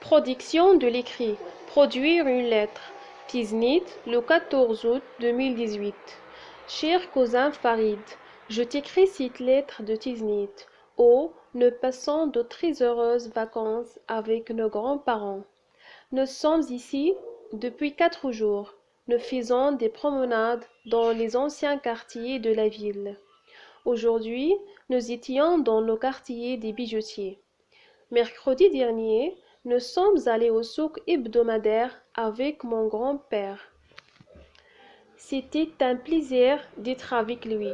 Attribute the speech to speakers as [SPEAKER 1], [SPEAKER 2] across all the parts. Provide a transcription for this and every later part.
[SPEAKER 1] Production de l'écrit. Produire une lettre. Tiznit, le 14 août 2018. Cher cousin Farid, je t'écris cette lettre de Tiznit. Oh, nous passons de très heureuses vacances avec nos grands-parents. Nous sommes ici depuis 4 jours. Nous faisons des promenades dans les anciens quartiers de la ville. Aujourd'hui, nous étions dans le quartier des bijoutiers. Mercredi dernier, nous sommes allés au souk hebdomadaire avec mon grand-père. C'était un plaisir d'être avec lui.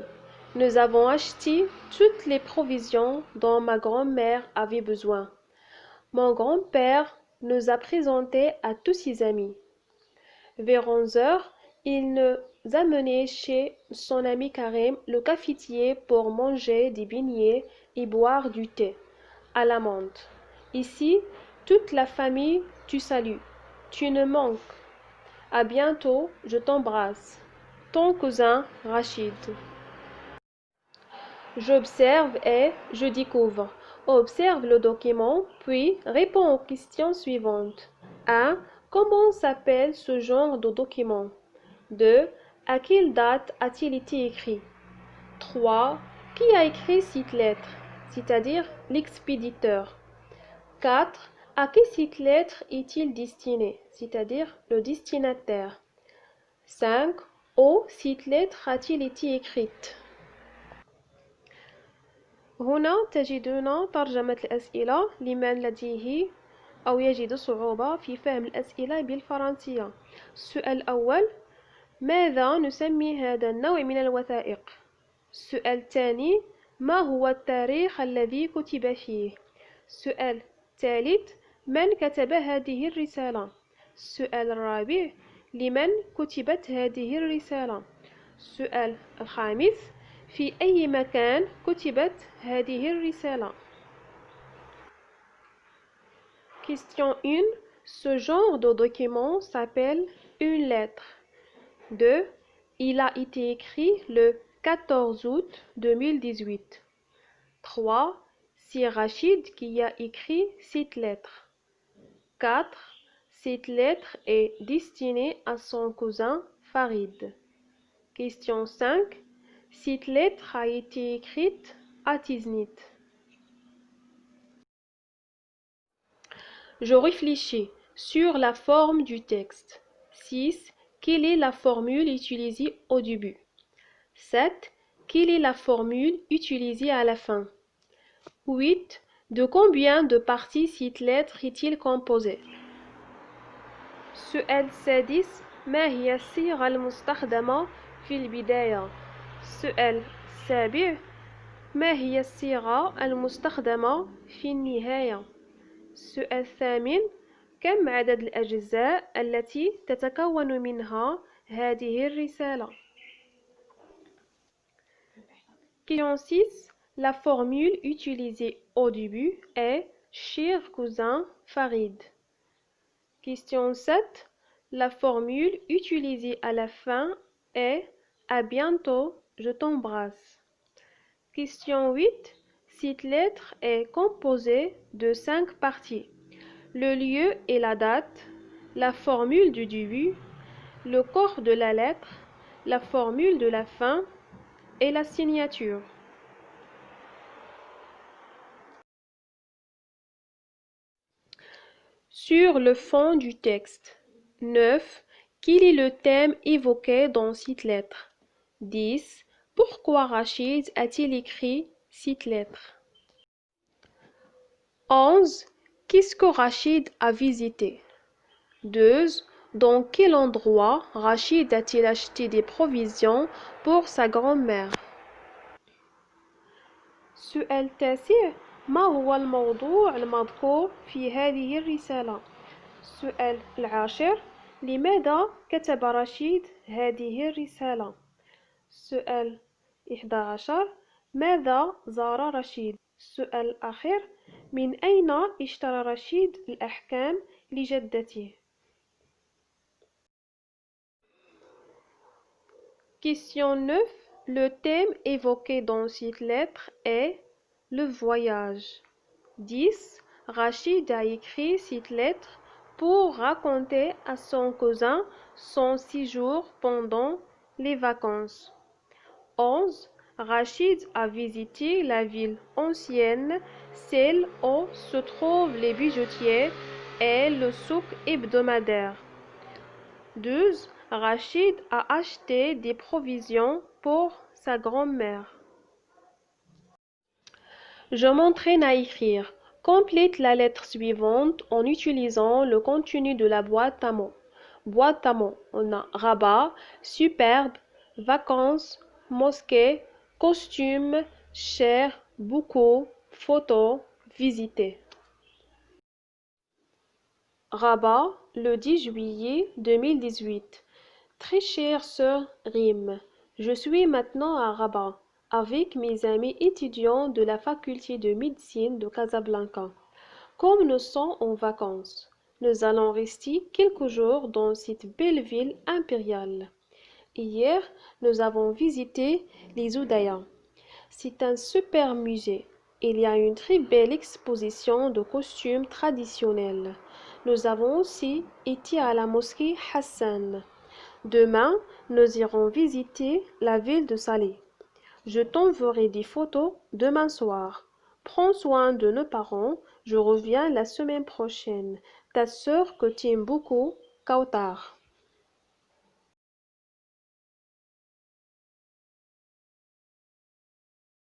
[SPEAKER 1] Nous avons acheté toutes les provisions dont ma grand-mère avait besoin. Mon grand-père nous a présentés à tous ses amis. Vers 11 heures, il nous a menés chez son ami Karim, le cafetier, pour manger des beignets et boire du thé à la menthe. Ici, toute la famille te salue. Tu ne manques. À bientôt, je t'embrasse. Ton cousin Rachid. J'observe et je découvre. Observe le document, puis réponds aux questions suivantes. 1. Comment s'appelle ce genre de document? 2. À quelle date a-t-il été écrit? 3. Qui a écrit cette lettre, c'est-à-dire l'expéditeur? 4. À qui cette lettre est-il destinée, c'est-à-dire le destinataire? 5. Où cette lettre a-t-il été écrite? هنا تجدون ترجمة الأسئلة لمن لديه أو يجد صعوبة في فهم الأسئلة بالفرنسية. السؤال الأول: ماذا نسمي هذا النوع من الوثائق؟ السؤال الثاني: ما هو التاريخ الذي كتب فيه؟ السؤال الثالث: من كتب هذه الرسالة؟ السؤال الرابع: لمن كتبت هذه الرسالة؟ السؤال الخامس: في أي مكان كتبت هذه الرسالة؟ Question 1. Ce genre de document s'appelle une lettre. 2. Il a été écrit le 14 août 2018. 3. C'est Rachid qui a écrit cette lettre. 4. Cette lettre est destinée à son cousin Farid. Question 5. Cette lettre a été écrite à Tiznit. Je réfléchis sur la forme du texte. 6. Quelle est la formule utilisée au début? 7. Quelle est la formule utilisée à la fin? 8. De combien de parties cette lettre est-il composée? السؤال السادس: ما هي الصيغة المستخدمة في البداية؟ السؤال السابع: ما هي الصيغة المستخدمة في النهاية؟ السؤال الثامن: كم عدد الأجزاء التي تتكون منها هذه الرسالة؟ Question 6. La formule utilisée au début est Cher cousin Farid. Question 7. La formule utilisée à la fin est À bientôt, je t'embrasse. Question 8. Cette lettre est composée de 5 parties. Le lieu et la date, la formule du début, le corps de la lettre, la formule de la fin et la signature. Sur le fond du texte. 9. Quel est le thème évoqué dans cette lettre? 10. Pourquoi Rachid a-t-il écrit cette lettre? 11. Qu'est-ce que Rachid a visité? 12. Dans quel endroit Rachid a-t-il acheté des provisions pour sa grand-mère? السؤال التاسع: ما هو الموضوع المذكور في هذه الرسالة؟ السؤال العاشر: لماذا كتب رشيد هذه الرسالة؟ السؤال 11: ماذا زار رشيد؟ السؤال الأخير: من أين اشترى رشيد الأحكام لجدته؟ Question 9. Le thème évoqué dans cette lettre est le voyage. 10. Rachid a écrit cette lettre pour raconter à son cousin son séjour pendant les vacances. 11. Rachid a visité la ville ancienne, celle où se trouvent les bijoutiers et le souk hebdomadaire. 12. Rachid a acheté des provisions pour sa grand-mère. Je m'entraîne à écrire. Complète la lettre suivante en utilisant le contenu de la boîte à mots. Boîte à mots, on a rabat, superbe, vacances, mosquée, costume, cher, beaucoup, photo, visiter. Rabat, le 10 juillet 2018. Très chère sœur Rim, je suis maintenant à Rabat avec mes amis étudiants de la faculté de médecine de Casablanca. Comme nous sommes en vacances, nous allons rester quelques jours dans cette belle ville impériale. Hier, nous avons visité les Oudaya. C'est un super musée. Il y a une très belle exposition de costumes traditionnels. Nous avons aussi été à la mosquée Hassan. Demain, nous irons visiter la ville de Salé. Je t'enverrai des photos demain soir. Prends soin de nos parents. Je reviens la semaine prochaine. Ta sœur que t'aime beaucoup, Kautar.